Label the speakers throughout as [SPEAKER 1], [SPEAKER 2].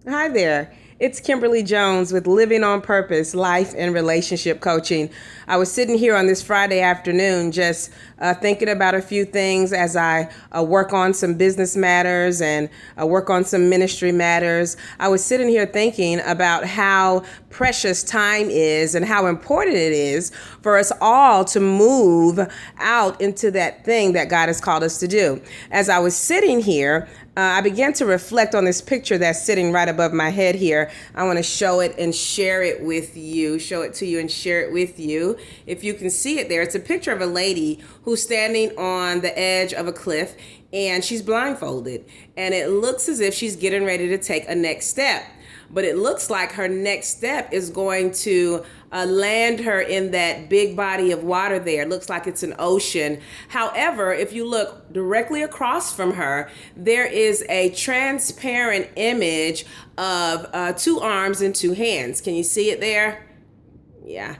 [SPEAKER 1] Hi there. It's Kimberly Jones with Living on Purpose Life and Relationship Coaching. I was sitting here on this Friday afternoon just thinking about a few things as I work on some business matters and work on some ministry matters. I was sitting here thinking about how precious time is and how important it is for us all to move out into that thing that God has called us to do. As I was sitting here, I began to reflect on this picture that's sitting right above my head here. I want to show it and share it with you, show it to you and share it with you. If you can see it there, it's a picture of a lady who's standing on the edge of a cliff and she's blindfolded. And it looks as if she's getting ready to take a next step. But it looks like her next step is going to land her in that big body of water there. It looks like it's an ocean. However, if you look directly across from her, there is a transparent image of two arms and two hands. Can you see it there? Yeah.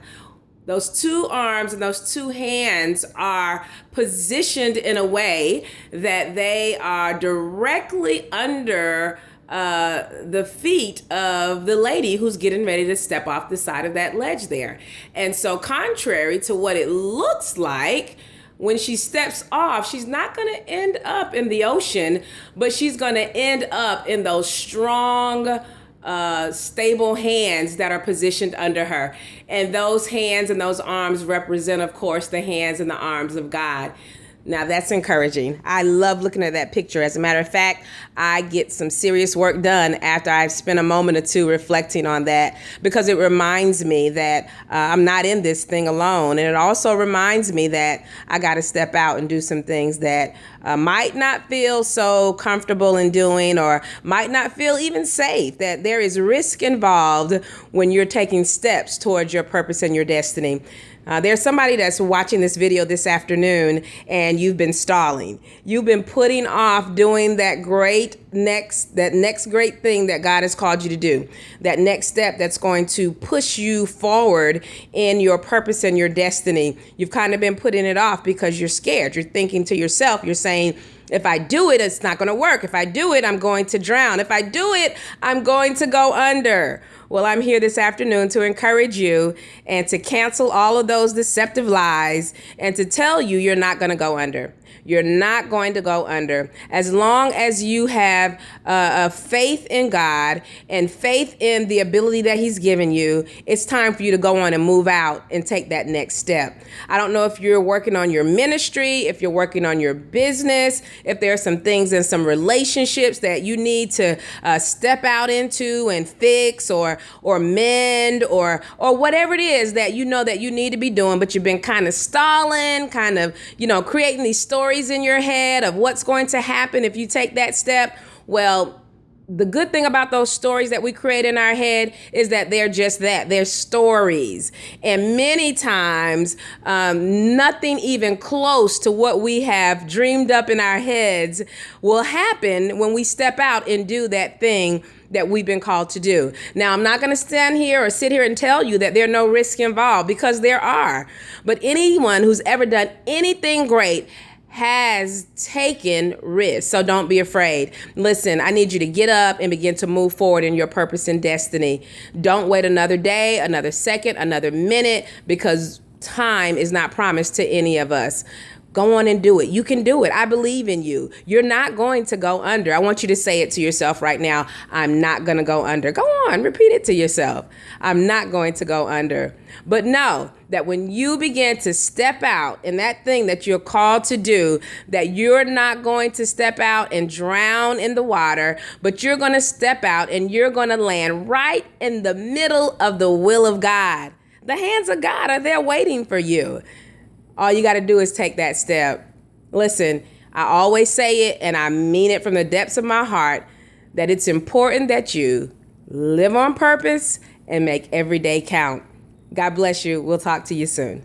[SPEAKER 1] Those two arms and those two hands are positioned in a way that they are directly under the feet of the lady who's getting ready to step off the side of that ledge there. And so contrary to what it looks like, when she steps off, she's not going to end up in the ocean, but she's going to end up in those strong, stable hands that are positioned under her. And those hands and those arms represent, of course, the hands and the arms of God. Now that's encouraging. I love looking at that picture. As a matter of fact, I get some serious work done after I've spent a moment or two reflecting on that, because it reminds me that I'm not in this thing alone. And it also reminds me that I got to step out and do some things that might not feel so comfortable in doing, or might not feel even safe, that there is risk involved when you're taking steps towards your purpose and your destiny. There's somebody that's watching this video this afternoon and you've been stalling. You've been putting off doing that next great thing that God has called you to do. That next step that's going to push you forward in your purpose and your destiny. You've kind of been putting it off because you're scared. You're thinking to yourself, you're saying, if I do it, it's not going to work. If I do it, I'm going to drown. If I do it, I'm going to go under. Well, I'm here this afternoon to encourage you and to cancel all of those deceptive lies and to tell you you're not going to go under. You're not going to go under. As long as you have faith in God and faith in the ability that He's given you, it's time for you to go on and move out and take that next step. I don't know if you're working on your ministry, if you're working on your business, if there are some things in some relationships that you need to step out into and fix or mend or whatever it is that you know that you need to be doing, but you've been kind of stalling, kind of, creating these stories in your head of what's going to happen if you take that step. Well, the good thing about those stories that we create in our head is that they're just that. They're stories. And many times, nothing even close to what we have dreamed up in our heads will happen when we step out and do that thing that we've been called to do. Now, I'm not going to stand here or sit here and tell you that there are no risks involved, because there are. But anyone who's ever done anything great has taken risks. So don't be afraid. Listen, I need you to get up and begin to move forward in your purpose and destiny. Don't wait another day, another second, another minute, because time is not promised to any of us. Go on and do it. You can do it. I believe in you. You're not going to go under. I want you to say it to yourself right now. I'm not going to go under. Go on, repeat it to yourself. I'm not going to go under. But know that when you begin to step out in that thing that you're called to do, that you're not going to step out and drown in the water, but you're going to step out and you're going to land right in the middle of the will of God. The hands of God are there waiting for you. All you got to do is take that step. Listen, I always say it, and I mean it from the depths of my heart, that it's important that you live on purpose and make every day count. God bless you. We'll talk to you soon.